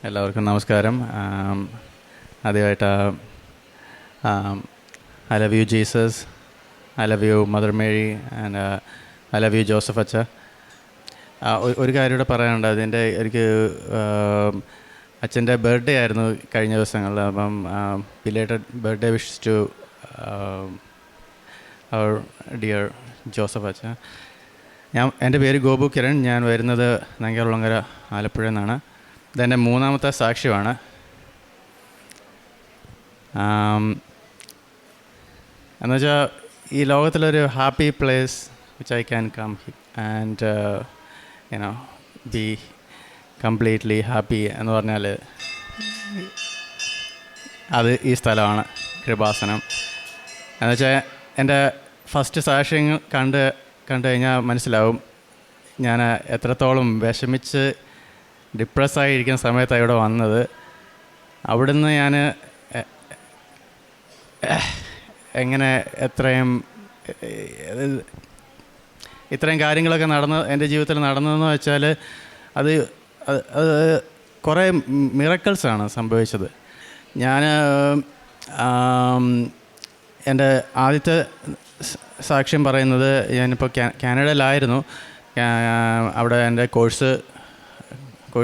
എല്ലാവർക്കും നമസ്കാരം. ആദ്യമായിട്ട് I love you Jesus, I love you mother Mary and I love you Joseph അച്ഛ. ഒരു കാര്യം കൂടെ പറയാനുണ്ട്. അതിൻ്റെ എനിക്ക് അച്ഛൻ്റെ ബർത്ത്ഡേ ആയിരുന്നു കഴിഞ്ഞ ദിവസങ്ങളിൽ. അപ്പം belated birthday wishes to our dear Joseph അച്ഛ. എൻ്റെ പേര് ഗോപു കിരൺ. ഞാൻ വരുന്നത് നങ്കാറുളങ്ങര, ആലപ്പുഴ നിന്നാണ്. ഇതെൻ്റെ മൂന്നാമത്തെ സാക്ഷ്യമാണ്. എന്നുവെച്ചാൽ ഈ ലോകത്തിലൊരു happy place which I can come and you know be completely happy എന്ന് പറഞ്ഞാൽ അത് ഈ സ്ഥലമാണ്, കൃപാസനം. എന്നുവെച്ചാൽ എൻ്റെ ഫസ്റ്റ് സാക്ഷ്യം കണ്ടു കഴിഞ്ഞാൽ മനസ്സിലാവും ഞാൻ എത്രത്തോളം വിഷമിച്ച് ഡിപ്രസ്സായിരിക്കുന്ന സമയത്താണ് ഇവിടെ വന്നത്. അവിടുന്ന് ഞാൻ എങ്ങനെ ഇത്രയും കാര്യങ്ങളൊക്കെ എൻ്റെ ജീവിതത്തിൽ നടന്നതെന്ന് വെച്ചാൽ അത് കുറേ മിറക്കിൾസാണ് സംഭവിച്ചത്. ഞാൻ എൻ്റെ ആദ്യത്തെ സാക്ഷ്യം പറയുന്നത്, ഞാനിപ്പോൾ കാനഡയിലായിരുന്നു. അവിടെ എൻ്റെ കോഴ്സ്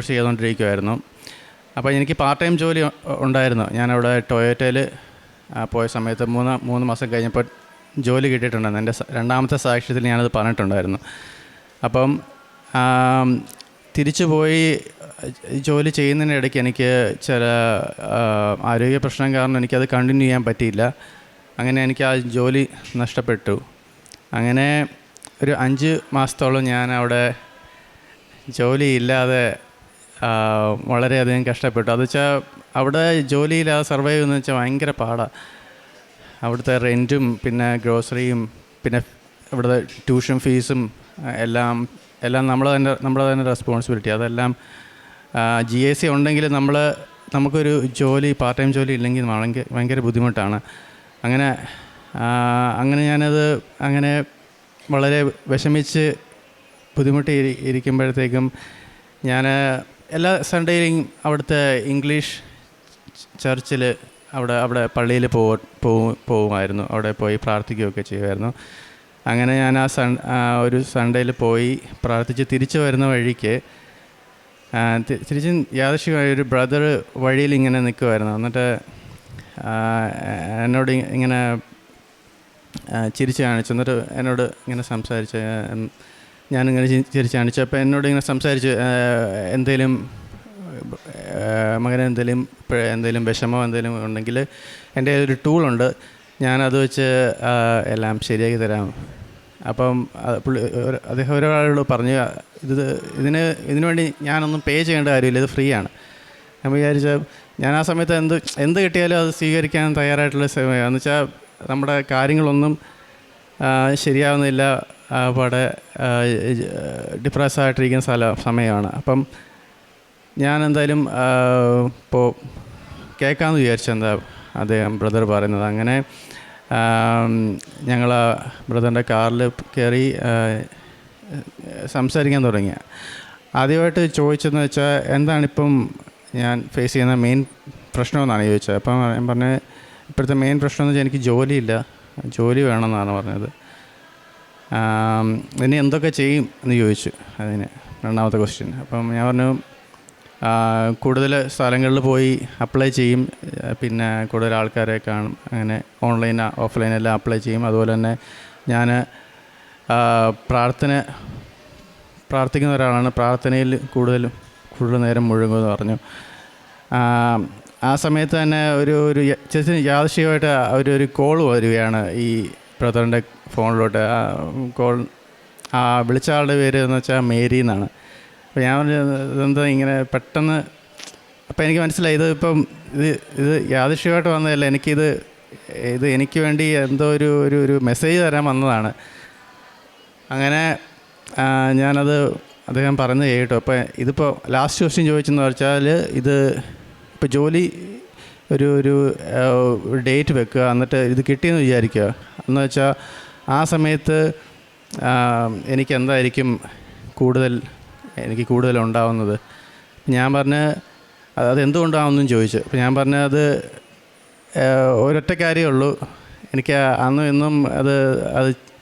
ചെയ്തുകൊണ്ടിരിക്കുമായിരുന്നു. അപ്പോൾ എനിക്ക് പാർട്ട് ടൈം ജോലി ഉണ്ടായിരുന്നു. ഞാനവിടെ ടൊയോറ്റയിൽ പോയ സമയത്ത് മൂന്ന് മാസം കഴിഞ്ഞപ്പോൾ ജോലി കിട്ടിയിട്ടുണ്ടായിരുന്നു. എൻ്റെ രണ്ടാമത്തെ സാക്ഷ്യത്തിൽ ഞാനത് പറഞ്ഞിട്ടുണ്ടായിരുന്നു. അപ്പം തിരിച്ചു പോയി ജോലി ചെയ്യുന്നതിനിടയ്ക്ക് എനിക്ക് ചില ആരോഗ്യ പ്രശ്നം കാരണം എനിക്കത് കണ്ടിന്യൂ ചെയ്യാൻ പറ്റിയില്ല. അങ്ങനെ എനിക്ക് ആ ജോലി നഷ്ടപ്പെട്ടു. അങ്ങനെ ഒരു 5 മാസത്തോളം ഞാൻ അവിടെ ജോലിയില്ലാതെ വളരെയധികം കഷ്ടപ്പെട്ടു. അത് വെച്ചാൽ അവിടെ ജോലിയില്ലാതെ സർവൈവ് ചെയ്യുന്നതെന്ന് വെച്ചാൽ ഭയങ്കര പാടാണ്. അവിടുത്തെ റെൻറ്റും പിന്നെ ഗ്രോസറിയും പിന്നെ ഇവിടുത്തെ ട്യൂഷൻ ഫീസും എല്ലാം നമ്മുടെ തന്നെ റെസ്പോൺസിബിലിറ്റി. അതെല്ലാം GSC ഉണ്ടെങ്കിൽ നമുക്കൊരു പാർട്ട് ടൈം ജോലി ഇല്ലെങ്കിൽ ഭയങ്കര ബുദ്ധിമുട്ടാണ്. അങ്ങനെ ഞാനത് വളരെ വിഷമിച്ച് ബുദ്ധിമുട്ടി ഇരിക്കുമ്പോഴത്തേക്കും ഞാൻ എല്ലാ സൺഡേയിലും അവിടുത്തെ ഇംഗ്ലീഷ് ചർച്ചിൽ അവിടെ പള്ളിയിൽ പോകുമായിരുന്നു. അവിടെ പോയി പ്രാർത്ഥിക്കുകയൊക്കെ ചെയ്യുമായിരുന്നു. അങ്ങനെ ഞാൻ ഒരു സൺഡേയിൽ പോയി പ്രാർത്ഥിച്ച് തിരിച്ചു വരുന്ന വഴിക്ക് തിരിച്ച് യാദൃശ്ചികമായി ഒരു ബ്രദർ വഴിയിൽ ഇങ്ങനെ നിൽക്കുമായിരുന്നു. എന്നിട്ട് എന്നോട് ഇങ്ങനെ ചിരിച്ച് കാണിച്ചു. എന്നിട്ട് എന്നോട് ഇങ്ങനെ സംസാരിച്ച്, ഞാനിങ്ങനെ ചിരിച്ച് കാണിച്ചു. അപ്പോൾ എന്നോട് ഇങ്ങനെ സംസാരിച്ച്, മകന് എന്തെങ്കിലും വിഷമോ എന്തെങ്കിലും ഉണ്ടെങ്കിൽ എൻ്റെ ഒരു ടൂളുണ്ട്, ഞാനത് വെച്ച് എല്ലാം ശരിയാക്കി തരാം. അപ്പം അദ്ദേഹം ഒരാളോട് പറഞ്ഞു, ഇതിനു വേണ്ടി ഞാനൊന്നും പേ ചെയ്യേണ്ട കാര്യമില്ല, ഇത് ഫ്രീ ആണ്. ഞാൻ വിചാരിച്ച, ഞാൻ ആ സമയത്ത് എന്ത് കിട്ടിയാലും അത് സ്വീകരിക്കാൻ തയ്യാറായിട്ടുള്ള സമയമാണ്. എന്ന് വെച്ചാൽ നമ്മുടെ കാര്യങ്ങളൊന്നും ശരിയാവുന്നില്ല, അവിടെ ഡിപ്രസ്സായിട്ടിരിക്കുന്ന സമയമാണ്. അപ്പം ഞാൻ എന്തായാലും ഇപ്പോൾ കേൾക്കാമെന്ന് വിചാരിച്ചു എന്താ അദ്ദേഹം ബ്രദർ പറയുന്നത്. അങ്ങനെ ഞങ്ങൾ ബ്രദറിൻ്റെ കാറിൽ കയറി സംസാരിക്കാൻ തുടങ്ങി. ആദ്യമായിട്ട് ചോദിച്ചതെന്ന് വെച്ചാൽ, എന്താണിപ്പം ഞാൻ ഫേസ് ചെയ്യുന്ന മെയിൻ പ്രശ്നമെന്നാണ് ചോദിച്ചത്. അപ്പം ഞാൻ പറഞ്ഞത്, ഇപ്പോഴത്തെ മെയിൻ പ്രശ്നം എന്ന് വെച്ചാൽ എനിക്ക് ജോലി വേണമെന്നാണ് പറഞ്ഞത്. ഇനി എന്തൊക്കെ ചെയ്യും എന്ന് ചോദിച്ചു. അതിന് രണ്ടാമത്തെ ക്വസ്റ്റ്യൻ. അപ്പം ഞാൻ പറഞ്ഞു, കൂടുതൽ സ്ഥലങ്ങളിൽ പോയി അപ്ലൈ ചെയ്യും, പിന്നെ കൂടുതൽ ആൾക്കാരെ കാണും, അങ്ങനെ ഓൺലൈൻ ഓഫ്ലൈൻ എല്ലാം അപ്ലൈ ചെയ്യും. അതുപോലെ തന്നെ ഞാൻ പ്രാർത്ഥിക്കുന്ന ഒരാളാണ്, പ്രാർത്ഥനയിൽ കൂടുതൽ നേരം മുഴുകുമെന്ന് പറഞ്ഞു. ആ സമയത്ത് തന്നെ ഒരു യാദൃശ്ചികമായിട്ട് ഒരു കോൾ വരികയാണ് ഈ ബ്രദറിൻ്റെ ഫോണിലോട്ട്. വിളിച്ച ആളുടെ പേര് എന്ന് വെച്ചാൽ മേരി എന്നാണ്. അപ്പോൾ ഞാൻ പറഞ്ഞു, ഇതെന്താ ഇങ്ങനെ പെട്ടെന്ന്. അപ്പോൾ എനിക്ക് മനസ്സിലായി, ഇത് യാദൃശ്ചികമായിട്ട് വന്നതല്ല, എനിക്ക് വേണ്ടി എന്തോ ഒരു മെസ്സേജ് തരാൻ വന്നതാണ്. അങ്ങനെ ഞാനത് അദ്ദേഹം പറഞ്ഞു കേട്ടു. അപ്പോൾ ഇതിപ്പോൾ ലാസ്റ്റ് ക്വസ്റ്റ്യൻ ചോദിച്ചെന്ന് വെച്ചാൽ, ഇപ്പോൾ ജോലി ഒരു ഡേറ്റ് വെക്കുക, എന്നിട്ട് ഇത് കിട്ടിയെന്ന് വിചാരിക്കുക. എന്ന് വെച്ചാൽ ആ സമയത്ത് എനിക്ക് കൂടുതൽ ഉണ്ടാവുന്നത്. ഞാൻ പറഞ്ഞ്, അതെന്തുകൊണ്ടാണെന്നും ചോദിച്ചു. അപ്പോൾ ഞാൻ പറഞ്ഞത് ഒരൊറ്റ കാര്യമേ ഉള്ളൂ, എനിക്ക് അന്നും ഇന്നും അത്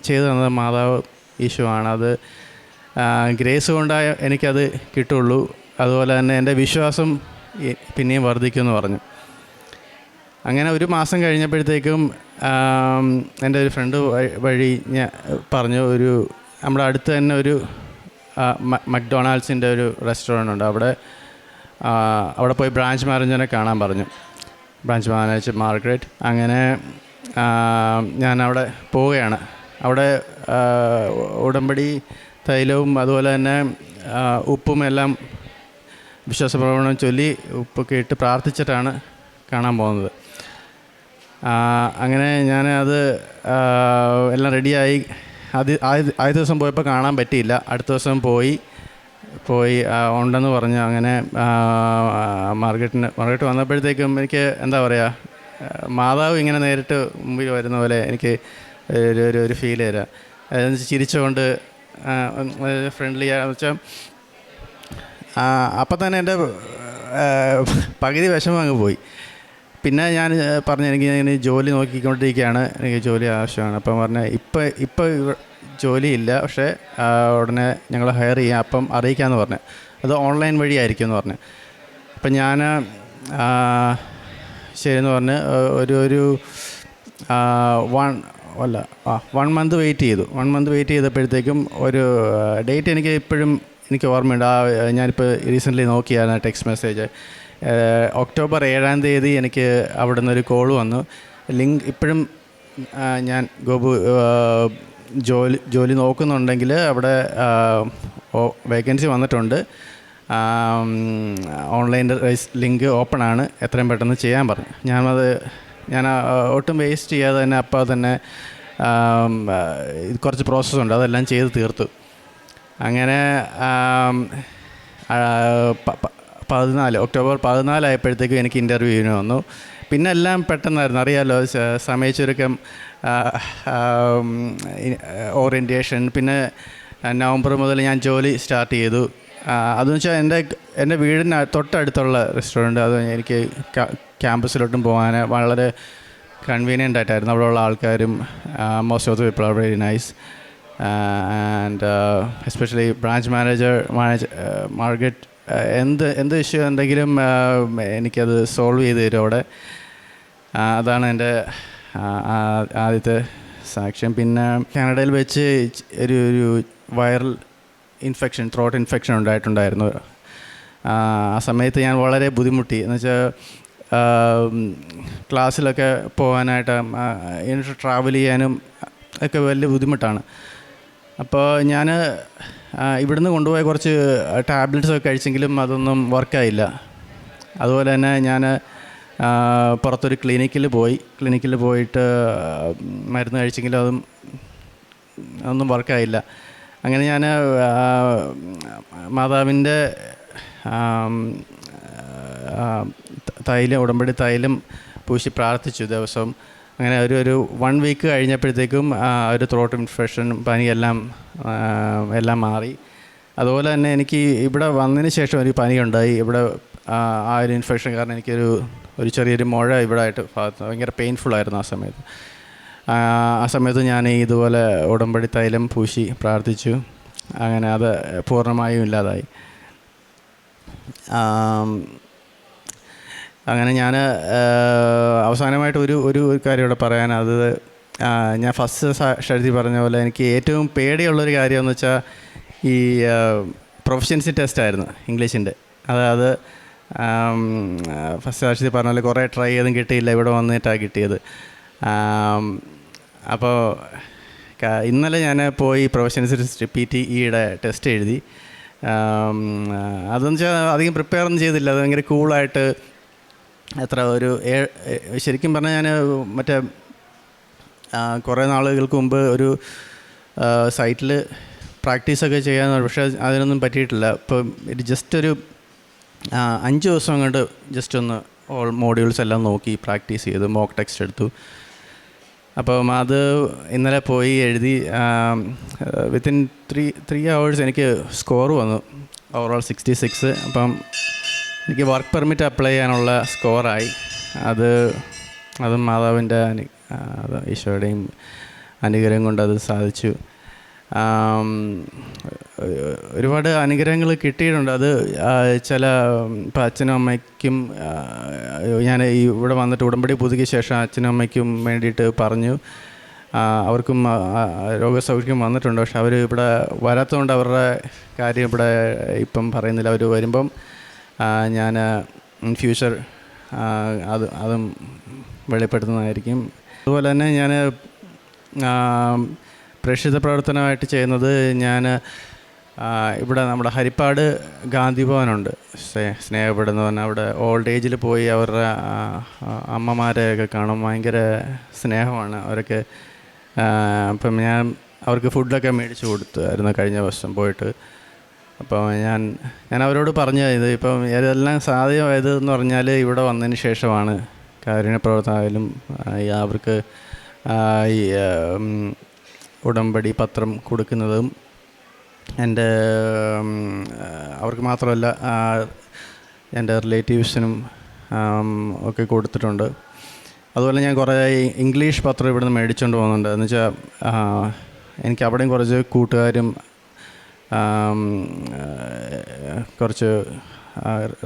ചെയ്തു തന്നത് മാതാവ് ഈശോ ആണ്. അത് ഗ്രേസ് കൊണ്ടായ എനിക്കത് കിട്ടുള്ളൂ. അതുപോലെ തന്നെ എൻ്റെ വിശ്വാസം പിന്നെയും വർദ്ധിക്കുമെന്ന് പറഞ്ഞു. അങ്ങനെ ഒരു മാസം കഴിഞ്ഞപ്പോഴത്തേക്കും എൻ്റെ ഒരു ഫ്രണ്ട് വഴി ഞാൻ പറഞ്ഞു, നമ്മുടെ അടുത്ത് തന്നെ ഒരു മക്ഡൊണാൾഡ്സിൻ്റെ ഒരു റെസ്റ്റോറൻ്റ് ഉണ്ട്. അവിടെ പോയി ബ്രാഞ്ച് മാനേജറിനെ കാണാൻ പറഞ്ഞു, ബ്രാഞ്ച് മാനേജർ മാർഗ്രറ്റ്. അങ്ങനെ ഞാൻ അവിടെ പോവുകയാണ്. അവിടെ ഉടമ്പടി തൈലവും അതുപോലെ തന്നെ ഉപ്പും എല്ലാം വിശ്വാസപ്രമാണം ചൊല്ലി ഉപ്പൊക്കെ ഇട്ട് പ്രാർത്ഥിച്ചിട്ടാണ് കാണാൻ പോകുന്നത്. അങ്ങനെ ഞാൻ എല്ലാം റെഡിയായി. ആദ്യ ദിവസം പോയപ്പോൾ കാണാൻ പറ്റിയില്ല. അടുത്ത ദിവസം പോയി ഉണ്ടെന്ന് പറഞ്ഞു. അങ്ങനെ മാർഗ്രറ്റ് വന്നപ്പോഴത്തേക്കും എനിക്ക് എന്താ പറയുക, മാതാവ് ഇങ്ങനെ നേരിട്ട് മുമ്പിൽ വരുന്ന പോലെ എനിക്ക് ഒരു ഫീൽ തരാം. അതെന്ന് വെച്ചാൽ ചിരിച്ചുകൊണ്ട് ഫ്രണ്ട്ലി വെച്ചാൽ അപ്പം തന്നെ എൻ്റെ പകുതി വിഷമം അങ്ങ് പോയി. പിന്നെ ഞാൻ പറഞ്ഞു, എനിക്ക് ജോലി നോക്കിക്കൊണ്ടിരിക്കുകയാണ്, എനിക്ക് ജോലി ആവശ്യമാണ്. അപ്പം പറഞ്ഞാൽ ഇപ്പം ജോലിയില്ല, പക്ഷേ ഉടനെ ഞങ്ങൾ ഹയർ ചെയ്യാം, അപ്പം അറിയിക്കാമെന്ന് പറഞ്ഞു. അത് ഓൺലൈൻ വഴിയായിരിക്കും എന്ന് പറഞ്ഞു. അപ്പം ഞാൻ ശരിയെന്ന് പറഞ്ഞ് ഒരു 1 മന്ത് വെയിറ്റ് ചെയ്തു. 1 മന്ത് വെയിറ്റ് ചെയ്തപ്പോഴത്തേക്കും ഒരു ഡേറ്റ് എനിക്ക് ഓർമ്മയുണ്ട്. ഞാനിപ്പോൾ റീസെൻ്റ്ലി നോക്കിയാണ് ടെക്സ്റ്റ് മെസ്സേജ്. ഒക്ടോബർ 7-ാം തീയതി എനിക്ക് അവിടെ നിന്നൊരു കോൾ വന്നു. ലിങ്ക് ഇപ്പോഴും ഞാൻ ജോലി നോക്കുന്നുണ്ടെങ്കിൽ അവിടെ വേക്കൻസി വന്നിട്ടുണ്ട്, ഓൺലൈൻ ലിങ്ക് ഓപ്പണാണ്, എത്രയും പെട്ടെന്ന് ചെയ്യാൻ പറഞ്ഞു. ഞാൻ ഒട്ടും വേസ്റ്റ് ചെയ്യാതെ തന്നെ അപ്പോൾ തന്നെ കുറച്ച് പ്രോസസ്സുണ്ട്, അതെല്ലാം ചെയ്ത് തീർത്തു. അങ്ങനെ ഒക്ടോബർ 14 ആയപ്പോഴത്തേക്കും എനിക്ക് ഇൻ്റർവ്യൂവിന് വന്നു. പിന്നെ എല്ലാം പെട്ടെന്നായിരുന്നു, അറിയാമല്ലോ, സമയച്ചുരുക്കം, ഓറിയൻറ്റേഷൻ. പിന്നെ നവംബർ മുതൽ ഞാൻ ജോലി സ്റ്റാർട്ട് ചെയ്തു. അതെന്ന് വെച്ചാൽ എൻ്റെ വീടിന് തൊട്ടടുത്തുള്ള റെസ്റ്റോറൻറ്റ്, അത് എനിക്ക് ക്യാമ്പസിലോട്ടും പോകാൻ വളരെ കൺവീനിയൻ്റ് ആയിട്ടായിരുന്നു. അവിടെയുള്ള ആൾക്കാരും most of the people are very nice. And especially branch manager Margaret എന്ത് ഇഷ്യൂ ഉണ്ടെങ്കിലും എനിക്കത് സോൾവ് ചെയ്ത് തരും അവിടെ. അതാണ് എൻ്റെ ആദ്യത്തെ സാക്ഷ്യം. പിന്നെ കാനഡയിൽ വെച്ച് ഒരു വൈറൽ ഇൻഫെക്ഷൻ, ത്രോട്ട് ഇൻഫെക്ഷൻ ഉണ്ടായിട്ടുണ്ടായിരുന്നു. ആ സമയത്ത് ഞാൻ വളരെ ബുദ്ധിമുട്ടി. എന്നുവെച്ചാൽ ക്ലാസ്സിലൊക്കെ പോകാനായിട്ട്, എനിക്ക് ട്രാവൽ ചെയ്യാനും ഒക്കെ വലിയ ബുദ്ധിമുട്ടാണ്. അപ്പോൾ ഞാൻ ഇവിടുന്ന് കൊണ്ടുപോയ കുറച്ച് ടാബ്ലറ്റ്സൊക്കെ കഴിച്ചെങ്കിലും അതൊന്നും വർക്കായില്ല. അതുപോലെ തന്നെ ഞാൻ പുറത്തൊരു ക്ലിനിക്കിൽ പോയിട്ട് മരുന്ന് കഴിച്ചെങ്കിലും അതൊന്നും വർക്കായില്ല. അങ്ങനെ ഞാൻ മാതാവിൻ്റെ ഉടമ്പടി തൈലം പൂശി പ്രാർത്ഥിച്ചു ദിവസം. അങ്ങനെ ഒരു 1 വീക്ക് കഴിഞ്ഞപ്പോഴത്തേക്കും ഒരു ത്രോട്ട് ഇൻഫെക്ഷൻ, പനി എല്ലാം മാറി. അതുപോലെ തന്നെ എനിക്ക് ഇവിടെ വന്നതിന് ശേഷം ഒരു പനിയുണ്ടായി. ഇവിടെ ആ ഒരു ഇൻഫെക്ഷൻ കാരണം ഒരു ചെറിയൊരു മുഴ ഇവിടെ ആയിട്ട് ഭയങ്കര പെയിൻഫുള്ളായിരുന്നു ആ സമയത്ത് ഞാൻ ഇതുപോലെ ഉടമ്പടി തൈലം പൂശി പ്രാർത്ഥിച്ചു. അങ്ങനെ അത് പൂർണ്ണമായും ഇല്ലാതായി. അങ്ങനെ ഞാൻ അവസാനമായിട്ട് ഒരു കാര്യം ഇവിടെ പറയാൻ, ഞാൻ ഫസ്റ്റ് ഷർജി പറഞ്ഞ പോലെ എനിക്ക് ഏറ്റവും പേടിയുള്ളൊരു കാര്യമെന്ന് വെച്ചാൽ ഈ പ്രൊഫഷൻസി ടെസ്റ്റായിരുന്നു ഇംഗ്ലീഷിൻ്റെ. അതായത് ഫസ്റ്റ് ഷർജി പറഞ്ഞ പോലെ കുറേ ട്രൈ ചെയ്തും കിട്ടിയില്ല, ഇവിടെ വന്നിട്ടാണ് കിട്ടിയത്. അപ്പോൾ ഇന്നലെ ഞാൻ പോയി പ്രൊഫഷൻസി ടെസ്റ്റ് PTEയുടെ ടെസ്റ്റ് എഴുതി. അതെന്ന് വെച്ചാൽ അധികം പ്രിപ്പയർ ഒന്നും ചെയ്തില്ല, അത് ഭയങ്കര കൂളായിട്ട് ശരിക്കും പറഞ്ഞാൽ ഞാൻ മറ്റേ കുറേ നാളുകൾക്ക് മുമ്പ് ഒരു സൈറ്റിൽ പ്രാക്ടീസൊക്കെ ചെയ്യാൻ, പക്ഷേ അതിനൊന്നും പറ്റിയിട്ടില്ല. ഇപ്പം ജസ്റ്റ് ഒരു 5 ദിവസം കൊണ്ട് ജസ്റ്റ് ഒന്ന് ഓൾ മോഡ്യൂൾസ് എല്ലാം നോക്കി പ്രാക്ടീസ് ചെയ്തു, മോക്ക് ടെക്സ്റ്റ് എടുത്തു. അപ്പം അത് ഇന്നലെ പോയി എഴുതി. വിത്തിൻ 3 hours എനിക്ക് സ്കോർ വന്നു, ഓവറോൾ 66. അപ്പം എനിക്ക് വർക്ക് പെർമിറ്റ് അപ്ലൈ ചെയ്യാനുള്ള സ്കോറായി. അതും മാതാവിൻ്റെ ഈശോയുടെയും അനുഗ്രഹം കൊണ്ട് അത് സാധിച്ചു. ഒരുപാട് അനുഗ്രഹങ്ങൾ കിട്ടിയിട്ടുണ്ട്. അത് ചില ഇപ്പം അച്ഛനും അമ്മയ്ക്കും ഞാൻ ഇവിടെ വന്നിട്ട് ഉടമ്പടി പുതുക്കിയ ശേഷം അച്ഛനും അമ്മയ്ക്കും വേണ്ടിയിട്ട് പറഞ്ഞു. അവർക്കും രോഗസൗഖ്യം വന്നിട്ടുണ്ട്. പക്ഷെ അവർ ഇവിടെ വരാത്തതുകൊണ്ട് അവരുടെ കാര്യം ഇവിടെ ഇപ്പം പറയുന്നില്ല. അവർ വരുമ്പം ഞാൻ ഇൻ ഫ്യൂച്ചർ അതും വെളിപ്പെടുത്തുന്നതായിരിക്കും. അതുപോലെ തന്നെ ഞാൻ പ്രേക്ഷിത പ്രവർത്തനമായിട്ട് ചെയ്യുന്നത്, ഞാൻ ഇവിടെ നമ്മുടെ ഹരിപ്പാട് ഗാന്ധി ഭവനുണ്ട്, സ്നേഹപ്പെടുന്ന പറഞ്ഞാൽ അവിടെ ഓൾഡ് ഏജിൽ പോയി അവരുടെ അമ്മമാരെയൊക്കെ കാണും. ഭയങ്കര സ്നേഹമാണ് അവരൊക്കെ. അപ്പം ഞാൻ അവർക്ക് ഫുഡൊക്കെ മേടിച്ച് കൊടുത്തായിരുന്നു കഴിഞ്ഞ വർഷം പോയിട്ട്. അപ്പോൾ ഞാൻ അവരോട് പറഞ്ഞത് ഇപ്പം ഇതെല്ലാം സാധ്യമായത് എന്ന് പറഞ്ഞാൽ ഇവിടെ വന്നതിന് ശേഷമാണ്. കാരുണ്യ പ്രവർത്തനമായാലും അവർക്ക് ഈ ഉടമ്പടി പത്രം കൊടുക്കുന്നതും അവർക്ക് മാത്രമല്ല എൻ്റെ റിലേറ്റീവ്സിനും ഒക്കെ കൊടുത്തിട്ടുണ്ട്. അതുപോലെ ഞാൻ കുറേ ഇംഗ്ലീഷ് പത്രം ഇവിടുന്ന് മേടിച്ചുകൊണ്ട് പോകുന്നുണ്ട്. എന്ന് വെച്ചാൽ എനിക്ക് അവിടെയും കുറച്ച് കൂട്ടുകാരും കുറച്ച്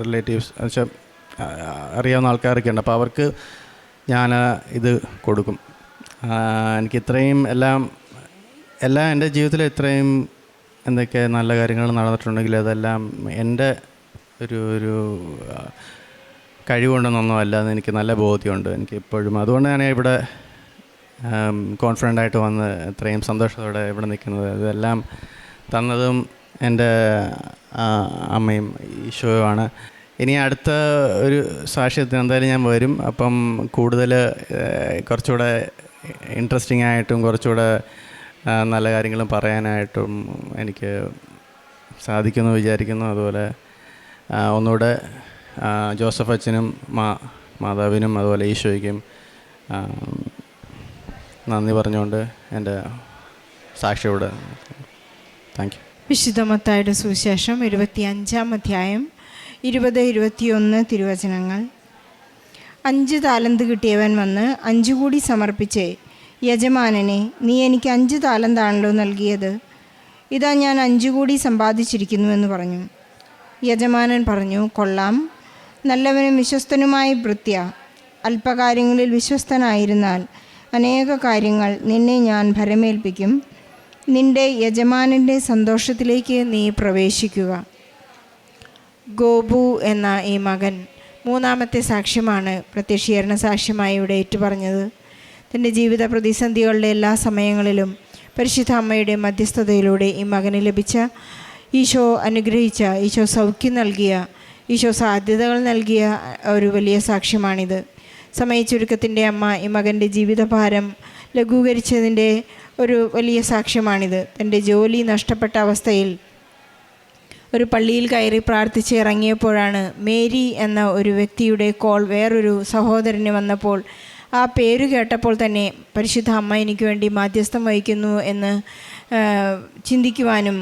റിലേറ്റീവ്സ് എന്ന് വെച്ചാൽ അറിയാവുന്ന ആൾക്കാരൊക്കെ ഉണ്ട്. അപ്പോൾ അവർക്ക് ഞാൻ ഇത് കൊടുക്കും. എനിക്ക് ഇത്രയും എല്ലാം എൻ്റെ ജീവിതത്തിൽ ഇത്രയും എന്തൊക്കെ നല്ല കാര്യങ്ങൾ നടന്നിട്ടുണ്ടെങ്കിൽ അതെല്ലാം എൻ്റെ ഒരു കഴിവുകൊണ്ടൊന്നും അല്ലാതെ എനിക്ക് നല്ല ബോധ്യമുണ്ട് എനിക്ക് ഇപ്പോഴും. അതുകൊണ്ട് ഞാൻ ഇവിടെ കോൺഫിഡൻ്റായിട്ട് വന്ന് ഇത്രയും സന്തോഷത്തോടെ ഇവിടെ നിൽക്കുന്നത്. ഇതെല്ലാം തന്നതും എൻ്റെ അമ്മയും ഈശോയുമാണ്. ഇനി അടുത്ത ഒരു സാക്ഷ്യത്തിന് എന്തായാലും ഞാൻ വരും. അപ്പം കൂടുതൽ കുറച്ചുകൂടെ ഇൻട്രസ്റ്റിംഗ് ആയിട്ടും കുറച്ചുകൂടെ നല്ല കാര്യങ്ങളും പറയാനായിട്ടും എനിക്ക് സാധിക്കുമെന്ന് വിചാരിക്കുന്നു. അതുപോലെ ഒന്നുകൂടെ ജോസഫ് അച്ഛനും മാതാവിനും അതുപോലെ ഈശോയ്ക്കും നന്ദി പറഞ്ഞുകൊണ്ട് എൻ്റെ സാക്ഷിയോട് താങ്ക് യു. വിശുദ്ധ മത്തായിയുടെ സുവിശേഷം 25-ാം അധ്യായം 20-21 തിരുവചനങ്ങൾ. 5 താലന്ത് കിട്ടിയവൻ വന്ന് 5 കൂടി സമർപ്പിച്ച്, യജമാനനെ, നീ എനിക്ക് 5 താലന്താണല്ലോ നൽകിയത്, ഇതാ ഞാൻ 5 കൂടി സമ്പാദിച്ചിരിക്കുന്നുവെന്ന് പറഞ്ഞു. യജമാനൻ പറഞ്ഞു, കൊള്ളാം, നല്ലവനും വിശ്വസ്തനുമായ ഭൃത്യ, അല്പകാര്യങ്ങളിൽ വിശ്വസ്തനായിരുന്നാൽ അനേക കാര്യങ്ങൾ നിന്നെ ഞാൻ ഭരമേൽപ്പിക്കും. നിന്റെ യജമാനൻ്റെ സന്തോഷത്തിലേക്ക് നീ പ്രവേശിക്കുക. ഗോപു എന്ന ഈ മകൻ 3-ാമത്തെ സാക്ഷ്യമാണ് പ്രത്യക്ഷീകരണ സാക്ഷ്യമായി ഇവിടെ ഏറ്റുപറഞ്ഞത്. തൻ്റെ ജീവിത പ്രതിസന്ധികളുടെ എല്ലാ സമയങ്ങളിലും പരിശുദ്ധ അമ്മയുടെ മധ്യസ്ഥതയിലൂടെ ഈ മകന് ലഭിച്ച, ഈശോ അനുഗ്രഹിച്ച, ഈശോ സൗഖ്യം നൽകിയ, ഈശോ സാധ്യതകൾ നൽകിയ ഒരു വലിയ സാക്ഷ്യമാണിത്. സമയച്ചുരുക്കത്തിൻ്റെ അമ്മ ഈ മകൻ്റെ ജീവിതഭാരം ലഘൂകരിച്ചതിൻ്റെ ഒരു വലിയ സാക്ഷ്യമാണിത്. തൻ്റെ ജോലി നഷ്ടപ്പെട്ട അവസ്ഥയിൽ ഒരു പള്ളിയിൽ കയറി പ്രാർത്ഥിച്ച് ഇറങ്ങിയപ്പോഴാണ് മേരി എന്ന ഒരു വ്യക്തിയുടെ കോൾ വേറൊരു സഹോദരന് വന്നപ്പോൾ ആ പേര് കേട്ടപ്പോൾ തന്നെ പരിശുദ്ധ അമ്മ എനിക്ക് വേണ്ടി മാധ്യസ്ഥം വഹിക്കുന്നു എന്ന് ചിന്തിക്കുവാനും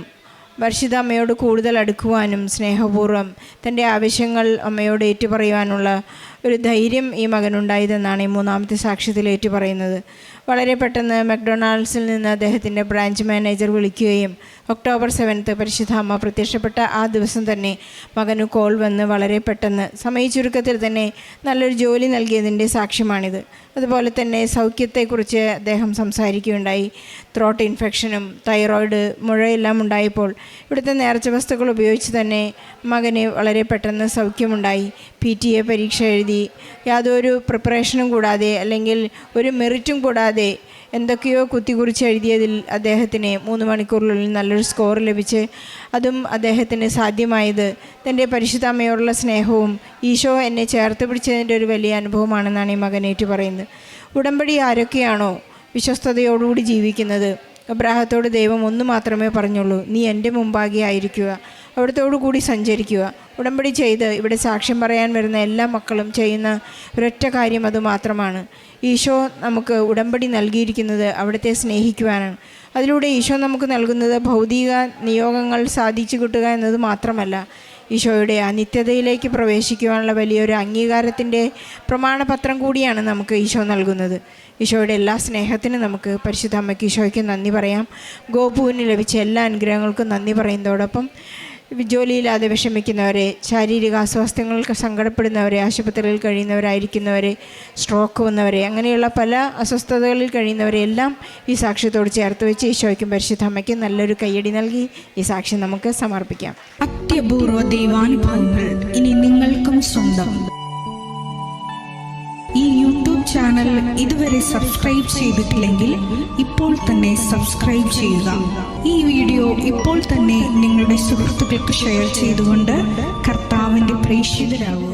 പരിശുദ്ധ അമ്മയോട് കൂടുതൽ അടുക്കുവാനും സ്നേഹപൂർവ്വം തൻ്റെ ആവശ്യങ്ങൾ അമ്മയോട് ഏറ്റുപറയുവാനുള്ള ഒരു ധൈര്യം ഈ മകനുണ്ടായതെന്നാണ് ഈ 3-ാമത്തെ സാക്ഷ്യത്തിൽ ഏറ്റുപറയുന്നത്. വളരെ പെട്ടെന്ന് മക്ഡൊണാൾഡ്സിൽ നിന്ന് അദ്ദേഹത്തിൻ്റെ ബ്രാഞ്ച് മാനേജർ വിളിക്കുകയും ഒക്ടോബർ 7 പരിശുദ്ധ അമ്മ പ്രത്യക്ഷപ്പെട്ട ആ ദിവസം തന്നെ മകന് കോൾ വന്ന് വളരെ പെട്ടെന്ന് സമയച്ചുരുക്കത്തിൽ തന്നെ നല്ലൊരു ജോലി നൽകിയതിൻ്റെ സാക്ഷ്യമാണിത്. അതുപോലെ തന്നെ സൗഖ്യത്തെക്കുറിച്ച് അദ്ദേഹം സംസാരിക്കുകയുണ്ടായി. ത്രോട്ട് ഇൻഫെക്ഷനും തൈറോയിഡ് മുഴയെല്ലാം ഉണ്ടായപ്പോൾ ഇവിടുത്തെ നേർച്ച വസ്തുക്കൾ ഉപയോഗിച്ച് തന്നെ മകന് വളരെ പെട്ടെന്ന് സൗഖ്യമുണ്ടായി. PTA പരീക്ഷ എഴുതി യാതൊരു പ്രിപ്പറേഷനും കൂടാതെ അല്ലെങ്കിൽ ഒരു മെറിറ്റും കൂടാതെ എന്തൊക്കെയോ കുത്തിക്കുറിച്ച് എഴുതിയതിൽ അദ്ദേഹത്തിന് 3 മണിക്കൂറിനുള്ളിൽ നല്ലൊരു സ്കോർ ലഭിച്ച് അതും അദ്ദേഹത്തിന് സാധ്യമായത് തൻ്റെ പരിശുദ്ധ അമ്മയോടുള്ള സ്നേഹവും ഈശോ എന്നെ ചേർത്ത് പിടിച്ചതിൻ്റെ ഒരു വലിയ അനുഭവമാണെന്നാണ് ഈ മകനേറ്റ് പറയുന്നത്. ഉടമ്പടി ആരൊക്കെയാണോ വിശ്വസ്തയോടുകൂടി ജീവിക്കുന്നത്, അബ്രാഹത്തോട് ദൈവം ഒന്ന് മാത്രമേ പറഞ്ഞുള്ളൂ, നീ എൻ്റെ മുമ്പാകെ ആയിരിക്കുക, അവിടത്തോടു കൂടി സഞ്ചരിക്കുക. ഉടമ്പടി ചെയ്ത് ഇവിടെ സാക്ഷ്യം പറയാൻ വരുന്ന എല്ലാ മക്കളും ചെയ്യുന്ന ഒരൊറ്റ കാര്യം അതുമാത്രമാണ്. ഈശോ നമുക്ക് ഉടമ്പടി നൽകിയിരിക്കുന്നത് അവിടുത്തെ സ്നേഹിക്കുവാനാണ്. അതിലൂടെ ഈശോ നമുക്ക് നൽകുന്നത് ഭൗതിക നിയോഗങ്ങൾ സാധിച്ചു കിട്ടുക എന്നത് മാത്രമല്ല, ഈശോയുടെ ആ നിത്യതയിലേക്ക് പ്രവേശിക്കുവാനുള്ള വലിയൊരു അംഗീകാരത്തിൻ്റെ പ്രമാണപത്രം കൂടിയാണ് നമുക്ക് ഈശോ നൽകുന്നത്. ഈശോയുടെ എല്ലാ സ്നേഹത്തിനും നമുക്ക് പരിശുദ്ധ അമ്മയ്ക്ക് ഈശോയ്ക്ക് നന്ദി പറയാം. ഗോപുവിന് ലഭിച്ച എല്ലാ അനുഗ്രഹങ്ങൾക്കും നന്ദി പറയുന്നതോടൊപ്പം ജോലിയില്ലാതെ വിഷമിക്കുന്നവരെ, ശാരീരിക അസ്വാസ്ഥ്യങ്ങൾക്ക് സങ്കടപ്പെടുന്നവരെ, ആശുപത്രിയിൽ കഴിയുന്നവരായിരിക്കുന്നവരെ, സ്ട്രോക്ക് വന്നവരെ, അങ്ങനെയുള്ള പല അസ്വസ്ഥതകളിൽ കഴിയുന്നവരെ എല്ലാം ഈ സാക്ഷ്യത്തോട് ചേർത്ത് വെച്ച് ഈശോയ്ക്കും പരിശുദ്ധ അമ്മയ്ക്കും നല്ലൊരു കയ്യടി നൽകി ഈ സാക്ഷ്യം നമുക്ക് സമർപ്പിക്കാം. അത്യപൂർവ ദൈവാനുഭവങ്ങൾ ഇനി നിങ്ങൾക്കും സ്വന്തം. ഈ യൂട്യൂബ് ചാനൽ ഇതുവരെ സബ്സ്ക്രൈബ് ചെയ്തിട്ടില്ലെങ്കിൽ ഇപ്പോൾ തന്നെ സബ്സ്ക്രൈബ് ചെയ്യുക. ഈ വീഡിയോ ഇപ്പോൾ തന്നെ നിങ്ങളുടെ സുഹൃത്തുക്കൾക്ക് ഷെയർ ചെയ്തുകൊണ്ട് കർത്താവിൻ്റെ പ്രേക്ഷിതരാകുക.